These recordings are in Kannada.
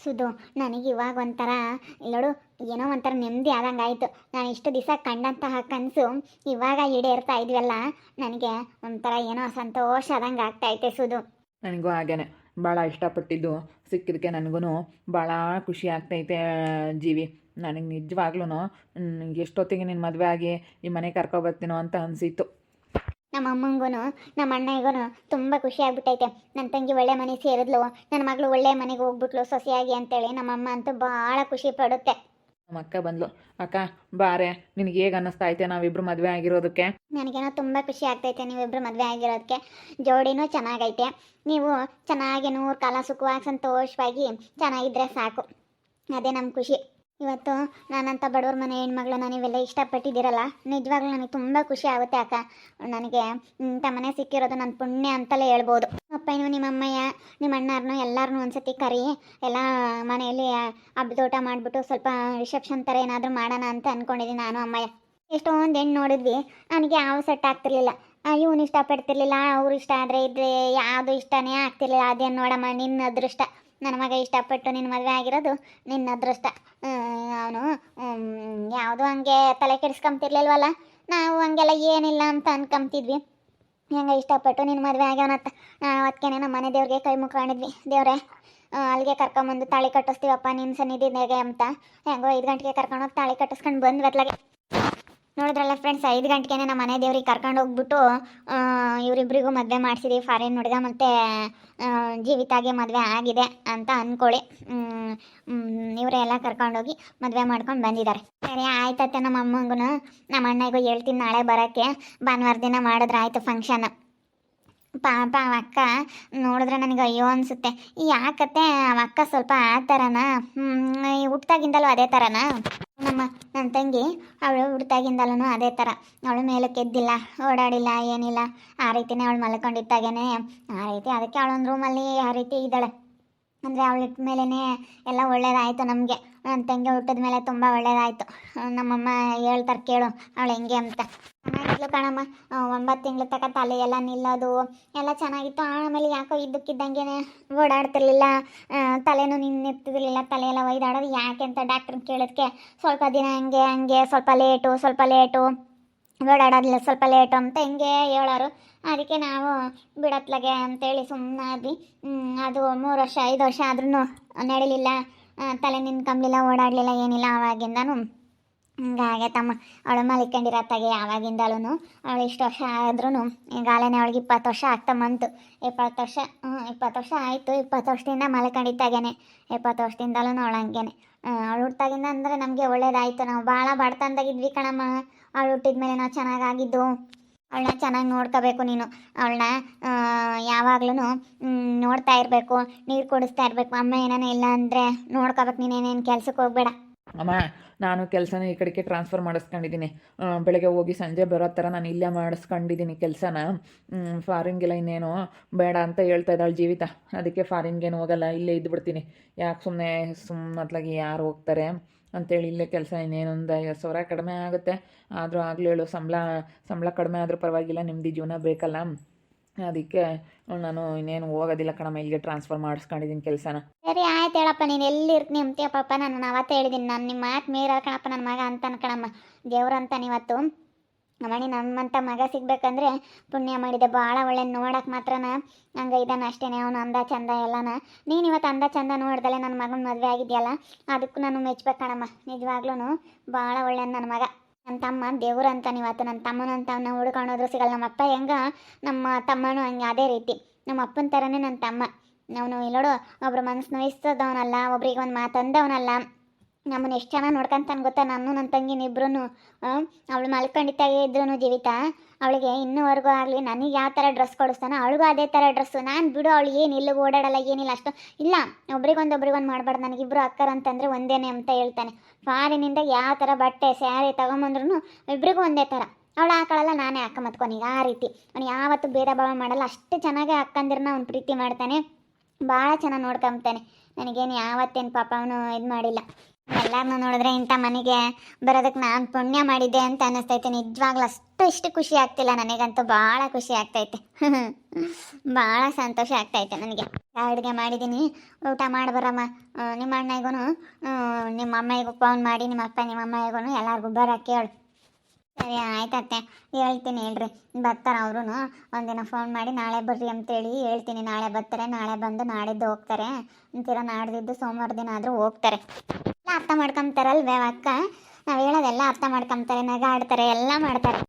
ಸುದು, ನನಗೆ ಇವಾಗ ಒಂಥರ ನೋಡು, ಏನೋ ಒಂಥರ ನೆಮ್ಮದಿ ಆದಂಗೆ ಆಯಿತು. ನಾನು ಇಷ್ಟು ದಿವಸ ಕಂಡಂತಹ ಕನಸು ಇವಾಗ ಈಡೇರ್ತಾ ಇದ್ವಲ್ಲ, ನನಗೆ ಒಂಥರ ಏನೋ ಸಂತೋಷ ಆದಂಗೆ ಆಗ್ತಾಯಿತ್ತೆ ಸುದು. ನನಗೂ ಹಾಗೇನೆ ಭಾಳ ಇಷ್ಟಪಟ್ಟಿದ್ದು ಸಿಕ್ಕಿದ್ದಕ್ಕೆ ನನಗೂ ಭಾಳ ಖುಷಿ ಆಗ್ತೈತೆ ಜೀವಿ. ನನಗೆ ನಿಜವಾಗ್ಲೂ ಎಷ್ಟೊತ್ತಿಗೆ ನಿನ್ನ ಮದುವೆ ಆಗಿ ಈ ಮನೆಗೆ ಕರ್ಕೊಬರ್ತೀನೋ ಅಂತ ಅನಿಸಿತ್ತು. ನಮ್ಮ ಅಮ್ಮಂಗೂ ನಮ್ಮ ಅಣ್ಣಗೂ ತುಂಬ ಖುಷಿ ಆಗ್ಬಿಟ್ಟೈತೆ. ನನ್ನ ತಂಗಿ ಒಳ್ಳೆ ಮನೆ ಸೇರಿದ್ಲು, ನನ್ನ ಮಗಳು ಒಳ್ಳೆ ಮನೆಗೆ ಹೋಗ್ಬಿಟ್ಲು ಸೊಸೆಯಾಗಿ ಅಂತೇಳಿ ನಮ್ಮಮ್ಮ ಅಂತೂ ಭಾಳ ಖುಷಿ ಪಡುತ್ತೆ. ನಮ್ಮ ಅಕ್ಕ ಬಂದ್ಲು, ಅಕ್ಕ ಬಾರೆ, ನಿನಗೆ ಹೇಗೆ ಅನ್ನಿಸ್ತಾ ಐತೆ ನಾವಿಬ್ರು ಮದುವೆ ಆಗಿರೋದಕ್ಕೆ? ನನಗೇನೋ ತುಂಬ ಖುಷಿ ಆಗ್ತೈತೆ ನೀವಿಬ್ಬರು ಮದುವೆ ಆಗಿರೋದಕ್ಕೆ. ಜೋಡಿನೂ ಚೆನ್ನಾಗೈತೆ, ನೀವು ಚೆನ್ನಾಗಿ 100 ಕಾಲ ಸುಖವಾಗಿ ಸಂತೋಷವಾಗಿ ಚೆನ್ನಾಗಿದ್ದರೆ ಸಾಕು, ಅದೇ ನಮ್ಮ ಖುಷಿ. ಇವತ್ತು ನಾನಂತ ಬಡವ್ರ ಮನೆ ಹೆಣ್ಮಗಳನ್ನ ನೀವೆಲ್ಲ ಇಷ್ಟಪಟ್ಟಿದ್ದೀರಲ್ಲ, ನಿಜವಾಗ್ಲೂ ನನಗೆ ತುಂಬ ಖುಷಿ ಆಗುತ್ತೆ ಅಕ್ಕ. ನನಗೆ ಇಂಥ ಮನೆ ಸಿಕ್ಕಿರೋದು ನನ್ನ ಪುಣ್ಯ ಅಂತಲೇ ಹೇಳ್ಬೋದು. ಅಪ್ಪನೂ ನಿಮ್ಮ ಅಮ್ಮಯ್ಯ ನಿಮ್ಮ ಅಣ್ಣಾರನು ಎಲ್ಲರನ್ನೂ ಒಂದ್ಸತಿ ಕರಿ, ಎಲ್ಲ ಮನೆಯಲ್ಲಿ ಹಬ್ಬದೋಟ ಮಾಡಿಬಿಟ್ಟು ಸ್ವಲ್ಪ ರಿಸೆಪ್ಷನ್ ಥರ ಏನಾದರೂ ಮಾಡೋಣ ಅಂತ ಅಂದ್ಕೊಂಡಿದ್ದೀನಿ ನಾನು ಅಮ್ಮಯ್ಯ. ಎಷ್ಟೊಂದು ಹೆಣ್ಣು ನೋಡಿದ್ವಿ, ನನಗೆ ಯಾವ ಸೆಟ್ ಆಗ್ತಿರ್ಲಿಲ್ಲ. ಇವನು ಇಷ್ಟಪಡ್ತಿರ್ಲಿಲ್ಲ, ಅವ್ರು ಇಷ್ಟ ಆದರೆ ಇದ್ರೆ ಯಾವುದು ಇಷ್ಟನೇ ಆಗ್ತಿರ್ಲಿಲ್ಲ. ಅದೇನು ನೋಡಮ್ಮ, ನಿನ್ನ ಅದೃಷ್ಟ, ನನ್ನ ಮಗ ಇಷ್ಟಪಟ್ಟು ನಿನ್ನ ಮದುವೆ ಆಗಿರೋದು ನಿನ್ನ ಅದೃಷ್ಟ. ಅವನು ಯಾವುದೋ ಹಂಗೆ ತಲೆ ಕೆಡಿಸ್ಕೊಂತಿರ್ಲಿಲ್ವಲ್ಲ, ನಾವು ಹಂಗೆಲ್ಲ ಏನಿಲ್ಲ ಅಂತ ಅನ್ಕೊಂತಿದ್ವಿ. ಹೆಂಗೆ ಇಷ್ಟಪಟ್ಟು ನಿನ್ನ ಮದುವೆ ಆಗ್ಯವನತ್ತ ಅವತ್ತೇನೆ ನಮ್ಮ ಮನೆ ದೇವ್ರಿಗೆ ಕೈ ಮುಖಾಣಿದ್ವಿ. ದೇವ್ರೆ ಅಲ್ಲಿಗೆ ಕರ್ಕೊಂಬಂದು ತಾಳಿ ಕಟ್ಟಿಸ್ತೀವಪ್ಪ ನಿನ್ನ ಸನ್ನಿಧಿಗೆ ಅಂತ. ಹೆಂಗೋ 5 ಗಂಟೆಗೆ ಕರ್ಕೊಂಡೋಗಿ ತಾಳಿ ಕಟ್ಟಿಸ್ಕೊಂಡು ಬಂದು ಅತ್ಲಾಗೆ ನೋಡಿದ್ರಲ್ಲ ಫ್ರೆಂಡ್ಸ್, 5 ಗಂಟೆಗೆ ನಮ್ಮ ಮನೆ ದೇವ್ರಿಗೆ ಕರ್ಕೊಂಡು ಹೋಗ್ಬಿಟ್ಟು ಇವರಿಬ್ಬರಿಗೂ ಮದುವೆ ಮಾಡಿಸಿದ್ವಿ. ಫಾರಿನ್ ಹುಡುಗ ಮತ್ತು ಜೀವಿತಾಗೆ ಮದುವೆ ಆಗಿದೆ ಅಂತ ಅಂದ್ಕೊಳ್ಳಿ. ಇವರೇ ಎಲ್ಲ ಕರ್ಕೊಂಡೋಗಿ ಮದುವೆ ಮಾಡ್ಕೊಂಡು ಬಂದಿದ್ದಾರೆ. ಸರಿ ಆಯ್ತತ್ತೆ, ನಮ್ಮ ಅಮ್ಮಂಗೂ ನಮ್ಮ ಅಣ್ಣಗೂ ಹೇಳ್ತೀನಿ ನಾಳೆ ಬರೋಕ್ಕೆ. ಭಾನುವಾರ ದಿನ ಮಾಡಿದ್ರೆ ಆಯಿತು ಫಂಕ್ಷನ್. ಪಾಪ ಅಕ್ಕ ನೋಡಿದ್ರೆ ನನಗೆ ಅಯ್ಯೋ ಅನಿಸುತ್ತೆ. ಯಾಕತ್ತೆ ಅಕ್ಕ ಸ್ವಲ್ಪ ಆ ಥರನಾ? ಹುಟ್ಟಾಗಿಂದಲೂ ಅದೇ ಥರನಾ? ನನ್ನ ತಂಗಿ ಅವಳು ಹುಡ್ತಾಗಿಂದಲೂ ಅದೇ ಥರ. ಅವಳು ಮೇಲಕ್ಕೆ ಎದ್ದಿಲ್ಲ, ಓಡಾಡಿಲ್ಲ, ಏನಿಲ್ಲ. ಆ ರೀತಿನೇ ಅವಳು ಮಲ್ಕೊಂಡಿದ್ದಾಗೇ ಆ ರೀತಿ. ಅದಕ್ಕೆ ಅವಳೊಂದು ರೂಮಲ್ಲಿ ಆ ರೀತಿ ಇದ್ದಾಳೆ. ಅಂದರೆ ಅವಳಿಟ್ಟ ಮೇಲೇ ಎಲ್ಲ ಒಳ್ಳೇದಾಯಿತು ನಮಗೆ. ನನ್ನ ತಂಗಿ ಹುಟ್ಟಿದ ಮೇಲೆ ತುಂಬ ಒಳ್ಳೇದಾಯಿತು. ನಮ್ಮಮ್ಮ ಹೇಳ್ತಾರೆ ಕೇಳು ಅವಳು ಹೆಂಗೆ ಅಂತ. ಚೆನ್ನಾಗಿದ್ಲು ಕಣಮ್ಮ, 9 ತಿಂಗಳ ತನಕ ತಲೆ ಎಲ್ಲ ನಿಲ್ಲೋದು ಎಲ್ಲ ಚೆನ್ನಾಗಿತ್ತು. ಆಮೇಲೆ ಯಾಕೋ ಇದ್ದಕ್ಕಿದ್ದಂಗೆ ಓಡಾಡ್ತಿರ್ಲಿಲ್ಲ, ತಲೆನೂ ನಿನ್ನೆತ್ತಿರಲಿಲ್ಲ, ತಲೆ ಎಲ್ಲ ಒಯ್ದಾಡೋದು. ಯಾಕೆ ಅಂತ ಡಾಕ್ಟ್ರನ್ನ ಕೇಳೋದಕ್ಕೆ ಸ್ವಲ್ಪ ದಿನ ಹಂಗೆ ಸ್ವಲ್ಪ ಲೇಟು ಓಡಾಡೋದಿಲ್ಲ, ಸ್ವಲ್ಪ ಲೇಟು ಅಂತ ಹಿಂಗೆ ಹೇಳೋರು. ಅದಕ್ಕೆ ನಾವು ಬಿಡತ್ಲಾಗೆ ಅಂತೇಳಿ ಸುಮ್ಮನಾದ್ವಿ. ಅದು 3 ವರ್ಷ 5 ವರ್ಷ ಆದ್ರೂ ನಡೀಲಿಲ್ಲ, ತಲೆ ನಿನ್ಕಂಬ್ಲಿಲ್ಲ, ಓಡಾಡಲಿಲ್ಲ, ಏನಿಲ್ಲ. ಆವಾಗಿಂದನೂ ಹಿಂಗಾಗೈತಮ್ಮ. ಅವಳು ಮಲಿಕೊಂಡಿರತ್ತಾಗೆ ಆವಾಗಿಂದಲೂ. ಅವಳು ಇಷ್ಟು ವರ್ಷ ಆದ್ರೂ ಈಗಾಗಲೇ ಅವಳಿಗೆ 20 ವರ್ಷ ಆಗ್ತಾ ಬಂತು. 20 ವರ್ಷ ಆಯಿತು. 20 ವರ್ಷದಿಂದ ಮಲ್ಕೊಂಡಿದ್ದಾಗೇನೆ, 20 ವರ್ಷದಿಂದಲೂ ಅವಳು ಹಂಗೇನೆ. ಅವಳು ಹುಟ್ಟಾಗಿಂದ ಅಂದರೆ ನಮಗೆ ಒಳ್ಳೇದಾಯಿತು. ನಾವು ಭಾಳ ಬಡತನದಾಗಿದ್ವಿ ಕಣಮ್ಮ. ಅವಳು ಹುಟ್ಟಿದ ಮೇಲೆ ನಾವು ಚೆನ್ನಾಗಾಗಿದ್ದು. ಅವಳನ್ನ ಚೆನ್ನಾಗಿ ನೋಡ್ಕೋಬೇಕು ನೀನು. ಅವಳನ್ನ ಯಾವಾಗ್ಲೂ ನೋಡ್ತಾ ಇರಬೇಕು, ನೀರು ಕುಡಿಸ್ತಾ ಇರಬೇಕು. ಅಮ್ಮ ಏನಾನ ಇಲ್ಲ ಅಂದರೆ ನೋಡ್ಕೋಬೇಕು. ನೀನೇನೇನು ಕೆಲ್ಸಕ್ಕೆ ಹೋಗಬೇಡ ಅಮ್ಮ. ನಾನು ಕೆಲಸನ ಈ ಕಡೆಗೆ ಟ್ರಾನ್ಸ್ಫರ್ ಮಾಡಿಸ್ಕೊಂಡಿದ್ದೀನಿ. ಬೆಳಗ್ಗೆ ಹೋಗಿ ಸಂಜೆ ಬರೋ ಥರ ನಾನು ಇಲ್ಲೇ ಮಾಡಿಸ್ಕೊಂಡಿದ್ದೀನಿ ಕೆಲಸನ. ಫಾರಿನ್ಗೆಲ್ಲ ಇನ್ನೇನು ಬೇಡ ಅಂತ ಹೇಳ್ತಾ ಇದ್ದಾಳೆ ಜೀವಿತ. ಅದಕ್ಕೆ ಫಾರಿನ್ಗೇನು ಹೋಗಲ್ಲ, ಇಲ್ಲೇ ಇದ್ದುಬಿಡ್ತೀನಿ. ಯಾಕೆ ಸುಮ್ಮನೆ ಯಾರು ಹೋಗ್ತಾರೆ ಅಂತೇಳಿ ಇಲ್ಲೇ ಕೆಲಸ. ಇನ್ನೇನೊಂದು 50,000 ಕಡಿಮೆ ಆಗುತ್ತೆ, ಆದರೂ ಆಗಲೂ ಹೇಳು, ಸಂಬಳ ಕಡಿಮೆ ಆದರೂ ಪರವಾಗಿಲ್ಲ, ನೆಮ್ಮದಿ ಜೀವನ ಬೇಕಲ್ಲ. ಅದಕ್ಕೆ ನಾನು ಇನ್ನೇನು ಹೋಗೋದಿಲ್ಲ ಕಣಮ್ಮ, ಇಲ್ಲಿಗೆ ಟ್ರಾನ್ಸ್ಫರ್ ಮಾಡಿಸ್ಕೊಂಡಿದ್ದೀನಿ ಕೆಲಸನ. ಸರಿ ಆಯ್ತು ಹೇಳಪ್ಪ, ನೀನು ಎಲ್ಲಿರ್ತೀನಿ ಅಂತೀಯ ಪಾಪ. ನಾನು ಅವತ್ತೇ ಹೇಳಿದ್ದೀನಿ, ನಾನು ನಿಮ್ಮ ಮಾತು ಮೀರ ಕಣಪ್ಪ ನನ್ನ ಮಗ ಅಂತ ಕಣಮ್ಮ. ದೇವ್ರಂತಾನೆ ಇವತ್ತು ಮಣಿ ನಮ್ಮಂಥ ಮಗ ಸಿಗ್ಬೇಕಂದ್ರೆ ಪುಣ್ಯ ಮಾಡಿದೆ. ಭಾಳ ಒಳ್ಳೆ ನೋಡೋಕೆ ಮಾತ್ರನ ಹಂಗೆ ಇದ್ದಾನೆ ಅಷ್ಟೇ. ಅವನು ಅಂದ ಚಂದ ಎಲ್ಲನ. ನೀನು ಇವತ್ತು ಅಂದ ಚಂದ ನೋಡ್ದಲೆ ನನ್ನ ಮಗನ ಮದುವೆ ಆಗಿದೆಯಲ್ಲ, ಅದಕ್ಕೂ ನಾನು ಮೆಚ್ಬೇಕು ಕಣಮ್ಮ. ನಿಜವಾಗ್ಲೂ ಭಾಳ ಒಳ್ಳೆ ನನ್ನ ಮಗ. ನನ್ನ ತಮ್ಮ ದೇವ್ರು ಅಂತಾನೆ. ಇವತ್ತು ನನ್ನ ತಮ್ಮನಂತ ಅವನ್ನ ಹುಡ್ಕೊಂಡೋದ್ರು ಸಿಗಲ್ಲ. ನಮ್ಮಪ್ಪ ಹೆಂಗೆ ನಮ್ಮ ತಮ್ಮನೂ ಹಂಗೆ ಅದೇ ರೀತಿ. ನಮ್ಮ ಅಪ್ಪನ ಥರನೇ ನನ್ನ ತಮ್ಮ. ಅವನು ಇಲ್ಲೋಡು, ಒಬ್ರು ಮನಸ್ಸು ನೋಯಿಸೋದವನಲ್ಲ, ಒಬ್ರಿಗೆ ಒಂದು ಮಾತಂದವನಲ್ಲ. ನಮ್ಮನ್ನು ಎಷ್ಟು ಚೆನ್ನಾಗಿ ನೋಡ್ಕೊಂತಾನೆ ಗೊತ್ತಾ, ನಾನು ನನ್ನ ತಂಗಿನಿಬ್ರು. ಅವಳು ಮಲ್ಕೊಂಡಿದ್ದಾಗೆ ಇದ್ರೂ ಜೀವಿತ, ಅವಳಿಗೆ ಇನ್ನೂವರೆಗೂ ಆಗಲಿ ನನಗೆ ಯಾವ ಥರ ಡ್ರೆಸ್ ಕೊಡಿಸ್ತಾನೋ ಅವಳಿಗೂ ಅದೇ ಥರ ಡ್ರೆಸ್ಸು. ನಾನು ಬಿಡು, ಅವಳು ಏನು ಇಲ್ಲಿಗೆ ಓಡಾಡಲ್ಲ, ಏನಿಲ್ಲ ಅಷ್ಟು ಇಲ್ಲ. ಒಬ್ರಿಗೊಂದು ಮಾಡಬಾರ್ದು. ನನಗಿಬ್ಬರು ಅಕ್ಕರಂತಂದರೆ ಒಂದೇನೆ ಅಂತ ಹೇಳ್ತಾನೆ. ಫಾರಿನಿಂದ ಯಾವ ಥರ ಬಟ್ಟೆ ಸ್ಯಾರಿ ತೊಗೊಂಬಂದ್ರೂ ಇಬ್ಬರಿಗೂ ಒಂದೇ ಥರ. ಅವಳು ಹಾಕೊಳ್ಳಲ್ಲ, ನಾನೇ ಹಾಕೊಂಬತ್ಕೊನಿಗೆ ಆ ರೀತಿ. ಅವ್ನು ಯಾವತ್ತೂ ಭೇದ ಭಾವ ಮಾಡಲ್ಲ. ಅಷ್ಟು ಚೆನ್ನಾಗಿ ಅಕ್ಕಂದಿರನ್ನ ಅವ್ನು ಪ್ರೀತಿ ಮಾಡ್ತಾನೆ, ಭಾಳ ಚೆನ್ನಾಗಿ ನೋಡ್ಕೊಂತಾನೆ. ನನಗೇನು ಯಾವತ್ತೇನು ಪಾಪ ಅವನು ಇದು ಮಾಡಿಲ್ಲ. ಎಲ್ಲರನ್ನೂ ನೋಡಿದ್ರೆ ಇಂಥ ಮನೆಗೆ ಬರೋದಕ್ಕೆ ನಾನು ಪುಣ್ಯ ಮಾಡಿದ್ದೆ ಅಂತ ಅನ್ನಿಸ್ತೈತೆ. ನಿಜವಾಗ್ಲೂ ಇಷ್ಟು ಖುಷಿ ಆಗ್ತಿಲ್ಲ ನನಗಂತೂ, ಭಾಳ ಖುಷಿ ಆಗ್ತೈತೆ. ಭಾಳ ಸಂತೋಷ ಆಗ್ತೈತೆ ನನಗೆ. ಅಡುಗೆ ಮಾಡಿದ್ದೀನಿ, ಊಟ ಮಾಡಿ ಬರಮ್ಮ. ನಿಮ್ಮ ಅಣ್ಣಗೂ ನಿಮ್ಮ ಅಮ್ಮಗೂ ಫೋನ್ ಮಾಡಿ, ನಿಮ್ಮ ಅಪ್ಪ ನಿಮ್ಮ ಅಮ್ಮಗೂ ಎಲ್ಲರಿಗೂ ಬರೋಕ್ಕೆ ಹೇಳು. ಸರಿ ಆಯ್ತತ್ತೆ, ಹೇಳ್ತೀನಿ ಹೇಳ್ರಿ. ಬರ್ತಾರೆ ಅವರು. ಒಂದಿನ ಫೋನ್ ಮಾಡಿ ನಾಳೆ ಬರ್ರಿ ಅಂತೇಳಿ ಹೇಳ್ತೀನಿ. ನಾಳೆ ಬರ್ತಾರೆ, ನಾಳೆ ಬಂದು ನಾಡಿದ್ದು ಹೋಗ್ತಾರೆ. ಅಂತೀರ ನಾಡ್ದಿದ್ದು ಸೋಮವಾರ ದಿನ ಆದರೂ ಹೋಗ್ತಾರೆ. ಎಲ್ಲ ಅರ್ಥ ಮಾಡ್ಕೊಂತಾರಲ್ವೇ ಅಕ್ಕ, ನಾವು ಹೇಳೋದೆಲ್ಲ ಅರ್ಥ ಮಾಡ್ಕೊಂತಾರೆ, ನಗ ಆಡ್ತಾರೆ, ಎಲ್ಲ ಮಾಡ್ತಾರೆ.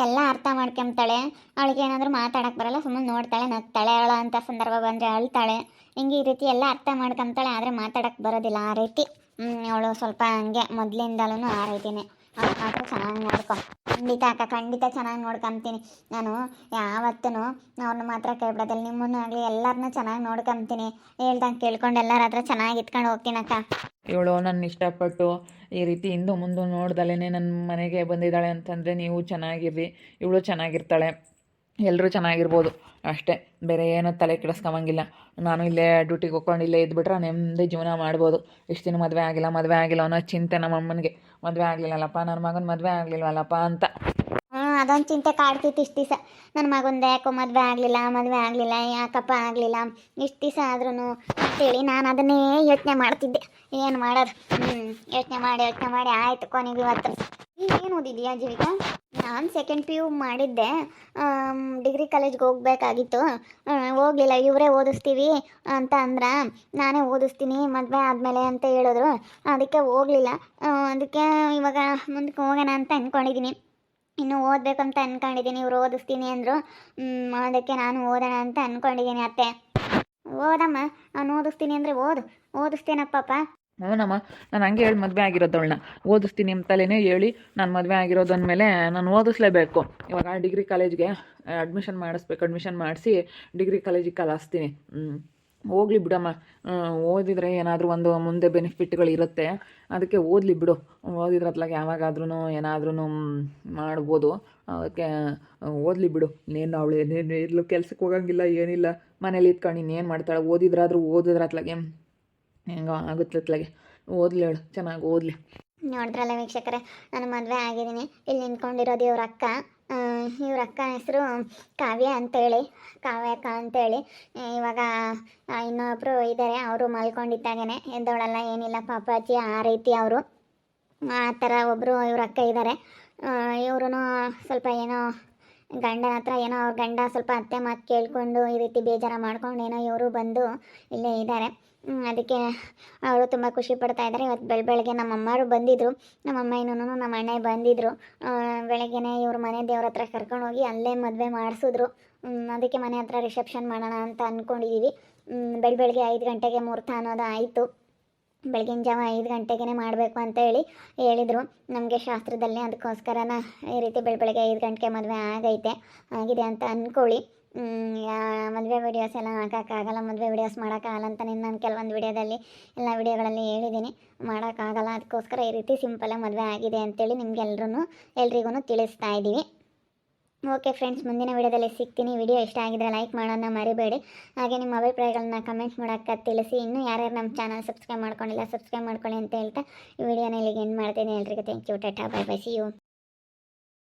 ಎಲ್ಲ ಅರ್ಥ ಮಾಡ್ಕೊಂತಾಳೆ. ಅವಳಿಗೆ ಏನಾದರೂ ಮಾತಾಡೋಕ್ಕೆ ಬರಲ್ಲ, ಸುಮ್ಮನೆ ನೋಡ್ತಾಳೆ, ನಗ್ತಾಳೆ. ಅವಳ ಅಂತ ಸಂದರ್ಭ ಬಂದರೆ ಅಳ್ತಾಳೆ. ಹಿಂಗೆ ಈ ರೀತಿ ಎಲ್ಲ ಅರ್ಥ ಮಾಡ್ಕೊಂತಾಳೆ, ಆದರೆ ಮಾತಾಡೋಕ್ಕೆ ಬರೋದಿಲ್ಲ ಆ ರೀತಿ. ಅವಳು ಸ್ವಲ್ಪ ಹಂಗೆ ಮೊದಲಿಂದಲೂ ಆ ರೀತಿನೇ. ಅವ್ಳು ಮಾತ್ರ ಚೆನ್ನಾಗಿ ನೋಡ್ಕೊ. ಖಂಡಿತ ಅಕ್ಕ, ಖಂಡಿತ ಚೆನ್ನಾಗಿ ನೋಡ್ಕೊಂತೀನಿ ನಾನು. ಯಾವತ್ತೂ ಅವ್ರನ್ನ ಮಾತ್ರ ಕೇಳ್ಬಿಡೋದಿಲ್ಲ. ನಿಮ್ಮನ್ನು ಆಗಲಿ ಎಲ್ಲರನ್ನೂ ಚೆನ್ನಾಗಿ ನೋಡ್ಕೊಂತೀನಿ. ಹೇಳ್ದಂಗೆ ಕೇಳ್ಕೊಂಡು ಎಲ್ಲರ ಹತ್ರ ಚೆನ್ನಾಗಿ ಇಟ್ಕೊಂಡು ಹೋಗ್ತೀನಿ ಅಕ್ಕ. ಇವಳು ನನ್ನ ಇಷ್ಟಪಟ್ಟು ಈ ರೀತಿ ಹಿಂದೆ ಮುಂದೆ ನೋಡ್ದಲೇ ನನ್ನ ಮನೆಗೆ ಬಂದಿದ್ದಾಳೆ ಅಂತಂದರೆ ನೀವು ಚೆನ್ನಾಗಿರ್ರಿ, ಇವಳು ಚೆನ್ನಾಗಿರ್ತಾಳೆ, ಎಲ್ಲರೂ ಚೆನ್ನಾಗಿರ್ಬೋದು ಅಷ್ಟೇ. ಬೇರೆ ಏನೋ ತಲೆ ಕೆಡಿಸ್ಕೊಂಬಂಗಿಲ್ಲ. ನಾನು ಇಲ್ಲೇ ಡ್ಯೂಟಿಗೆ ಹೋಗ್ಕೊಂಡು ಇಲ್ಲೇ ಇದ್ಬಿಟ್ರೆ ನೆಮ್ಮದಿ ಜೀವನ ಮಾಡ್ಬೋದು. ಇಷ್ಟು ದಿನ ಮದುವೆ ಆಗಿಲ್ಲ ಅನ್ನೋ ಚಿಂತೆ ನಮ್ಮ ಅಮ್ಮನಿಗೆ. ಮದುವೆ ಆಗಲಿಲ್ಲಲ್ಲಪ್ಪ, ನನ್ನ ಮಗನ ಮದುವೆ ಆಗಲಿಲ್ವಲ್ಲಪ್ಪ ಅಂತ. ಅದೊಂದು ಚಿಂತೆ ಕಾಡ್ತಿತ್ತು ಇಷ್ಟು ದಿವಸ. ನನ್ನ ಮಗಂದು ಯಾಕೋ ಮದುವೆ ಆಗಲಿಲ್ಲ, ಯಾಕಪ್ಪ ಆಗಲಿಲ್ಲ ಇಷ್ಟು ದಿವಸ ಆದ್ರೂ ಅಂತೇಳಿ ನಾನು ಅದನ್ನೇ ಯೋಚನೆ ಮಾಡ್ತಿದ್ದೆ. ಏನು ಮಾಡೋದು? ಯೋಚನೆ ಮಾಡಿ ಆಯಿತು ಕೊನೆಗೆ ಇವತ್ತು. ಏನು ಓದಿದೀಯಾ ಜೀವಿಕಾ? ನಾನು ಸೆಕೆಂಡ್ PU ಮಾಡಿದ್ದೆ. ಡಿಗ್ರಿ ಕಾಲೇಜ್ಗೆ ಹೋಗ್ಬೇಕಾಗಿತ್ತು, ಹೋಗಲಿಲ್ಲ. ಇವರೇ ಓದಿಸ್ತೀವಿ ಅಂತ ಅಂದ್ರೆ ನಾನೇ ಓದಿಸ್ತೀನಿ ಮದುವೆ ಆದಮೇಲೆ ಅಂತ ಹೇಳಿದ್ರು. ಅದಕ್ಕೆ ಹೋಗಲಿಲ್ಲ. ಅದಕ್ಕೆ ಇವಾಗ ಮುಂದಕ್ಕೆ ಹೋಗೋಣ ಅಂತ ಅಂದ್ಕೊಂಡಿದ್ದೀನಿ. ಇನ್ನು ಓದಬೇಕಂತ ಅಂದ್ಕೊಂಡಿದ್ದೀನಿ. ಇವ್ರು ಓದಿಸ್ತೀನಿ ಅಂದರು, ಅದಕ್ಕೆ ನಾನು ಓದೋಣ ಅಂತ ಅಂದ್ಕೊಂಡಿದ್ದೀನಿ. ಅತ್ತೆ ಓದಮ್ಮ, ನಾನು ಓದಿಸ್ತೀನಿ ಅಂದರೆ ಓದಿಸ್ತೇನಪ್ಪ. ಹ್ಞೂನಮ್ಮ, ನಾನು ಹಂಗೆ ಹೇಳಿ ಮದುವೆ ಆಗಿರೋದವಳನ್ನ ಓದಿಸ್ತೀನಿ ಅಂತಲೇ ಹೇಳಿ ನಾನು ಮದುವೆ ಆಗಿರೋದು ಅಂದಮೇಲೆ ನಾನು ಓದಿಸ್ಲೇಬೇಕು. ಇವಾಗ ಡಿಗ್ರಿ ಕಾಲೇಜ್ಗೆ ಅಡ್ಮಿಷನ್ ಮಾಡಿಸಿ ಡಿಗ್ರಿ ಕಾಲೇಜಿಗೆ ಕಳಿಸ್ತೀನಿ. ಹೋಗ್ಲಿ ಬಿಡಮ್ಮ, ಓದಿದರೆ ಏನಾದರೂ ಒಂದು ಮುಂದೆ ಬೆನಿಫಿಟ್ಗಳಿರುತ್ತೆ. ಅದಕ್ಕೆ ಓದಲಿ ಬಿಡು. ಓದಿದ್ರತ್ಲಾಗ ಯಾವಾಗಾದ್ರೂ ಏನಾದ್ರೂ ಮಾಡ್ಬೋದು. ಅದಕ್ಕೆ ಓದಲಿ ಬಿಡು. ಇನ್ನೇನು ಅವಳು ಏನೇನು ಎಲ್ಲೂ ಕೆಲ್ಸಕ್ಕೆ ಹೋಗಂಗಿಲ್ಲ, ಏನಿಲ್ಲ, ಮನೇಲಿ ಇದ್ಕೊಂಡು ಇನ್ನೇನು ಮಾಡ್ತಾಳೆ? ಓದಿದ್ರತ್ಲಾಗೆ ಹೆಂಗೋ ಆಗುತ್ತತ್ಲಾಗೆ ಓದಲಿ, ಹೇಳು ಚೆನ್ನಾಗಿ ಓದಲಿ. ನೋಡಿದ್ರಲ್ಲ ವೀಕ್ಷಕರೇ, ನಾನು ಮದುವೆ ಆಗಿದ್ದೀನಿ. ಇಲ್ಲಿ ನಿಂತ್ಕೊಂಡಿರೋದು ಇವ್ರ ಅಕ್ಕ. ಇವ್ರ ಅಕ್ಕನ ಹೆಸರು ಕಾವ್ಯ ಅಂತೇಳಿ. ಇವಾಗ ಇನ್ನೊಬ್ಬರು ಇದ್ದಾರೆ, ಅವರು ಮಲ್ಕೊಂಡಿದ್ದಾಗೇ ಎದ್ದವಳಲ್ಲ, ಏನಿಲ್ಲ ಪಾಪಾಜಿ ಆ ರೀತಿ ಅವರು. ಆ ಥರ ಒಬ್ಬರು ಇವ್ರ ಅಕ್ಕ ಇದ್ದಾರೆ. ಇವ್ರೂ ಸ್ವಲ್ಪ ಏನೋ ಗಂಡನ ಹತ್ರ ಅವ್ರ ಗಂಡ ಸ್ವಲ್ಪ ಅತ್ತೆ ಮಾತು ಕೇಳಿಕೊಂಡು ಈ ರೀತಿ ಬೇಜಾರು ಮಾಡ್ಕೊಂಡು ಇವರು ಬಂದು ಇಲ್ಲೇ ಇದ್ದಾರೆ. ಅದಕ್ಕೆ ಅವರು ತುಂಬ ಖುಷಿ ಪಡ್ತಾ ಇದ್ದಾರೆ. ಇವತ್ತು ಬೆಳಗ್ಗೆ ನಮ್ಮ ಅಮ್ಮರು ಬಂದಿದ್ದರು, ನಮ್ಮ ಅಮ್ಮ ಇನ್ನೂ ನಮ್ಮ ಅಣ್ಣ ಬಂದಿದ್ದರು. ಬೆಳಗ್ಗೆನೇ ಇವ್ರ ಮನೆ ದೇವ್ರ ಹತ್ರ ಕರ್ಕೊಂಡೋಗಿ ಅಲ್ಲೇ ಮದುವೆ ಮಾಡಿಸಿದ್ರು. ಅದಕ್ಕೆ ಮನೆ ಹತ್ರ ರಿಸೆಪ್ಷನ್ ಮಾಡೋಣ ಅಂತ ಅಂದ್ಕೊಂಡಿದ್ದೀವಿ. ಬೆಳಗ್ಗೆ 5 ಗಂಟೆಗೆ ಮುಹೂರ್ತ ಅನ್ನೋದು ಆಯಿತು. ಬೆಳಗಿನ ಜಾವ 5 ಗಂಟೆಗೆ ಮಾಡಬೇಕು ಅಂತ ಹೇಳಿದರು ನಮಗೆ ಶಾಸ್ತ್ರದಲ್ಲಿ. ಅದಕ್ಕೋಸ್ಕರನ ಈ ರೀತಿ ಬೆಳಗ್ಗೆ 5 ಗಂಟೆಗೆ ಮದುವೆ ಆಗಿದೆ ಅಂತ ಅಂದ್ಕೊಳ್ಳಿ. ಮದುವೆ ವೀಡಿಯೋಸ್ ಎಲ್ಲ ಹಾಕೋಕ್ಕಾಗಲ್ಲ, ಮದುವೆ ವೀಡಿಯೋಸ್ ಮಾಡೋಕ್ಕಾಗಲ್ಲ ಅಂತ ನಾನು ಕೆಲವೊಂದು ವೀಡಿಯೋದಲ್ಲಿ ಎಲ್ಲ ವೀಡಿಯೋಗಳಲ್ಲಿ ಹೇಳಿದ್ದೀನಿ. ಮಾಡೋಕ್ಕಾಗಲ್ಲ, ಅದಕ್ಕೋಸ್ಕರ ಈ ರೀತಿ ಸಿಂಪಲಾಗಿ ಮದುವೆ ಆಗಿದೆ ಅಂತೇಳಿ ಎಲ್ರಿಗೂ ತಿಳಿಸ್ತಾ ಇದ್ದೀವಿ. ಓಕೆ ಫ್ರೆಂಡ್ಸ್, ಮುಂದಿನ ವೀಡಿಯೋದಲ್ಲಿ ಸಿಗ್ತೀನಿ. ವಿಡಿಯೋ ಇಷ್ಟ ಆಗಿದ್ರೆ ಲೈಕ್ ಮಾಡೋದನ್ನ ಮರಿಬೇಡಿ. ಹಾಗೆ ನಿಮ್ಮ ಅಭಿಪ್ರಾಯಗಳನ್ನ ಕಮೆಂಟ್ ಮಾಡೋಕ್ಕೆ ತಿಳಿಸಿ. ಇನ್ನೂ ಯಾರ್ಯಾರು ನಮ್ಮ ಚಾನಲ್ ಸಬ್ಸ್ಕ್ರೈಬ್ ಮಾಡ್ಕೊಂಡಿಲ್ಲ, ಸಬ್ಸ್ಕ್ರೈಬ್ ಮಾಡ್ಕೊಳ್ಳಿ ಅಂತ ಹೇಳ್ತಾ ಈ ವಿಡಿಯೋನ ಇಲ್ಲಿಗೆ ಎಂಡ್ ಮಾಡ್ತೀನಿ. ಎಲ್ರಿಗೂ thank you, tata, bye bye, see you.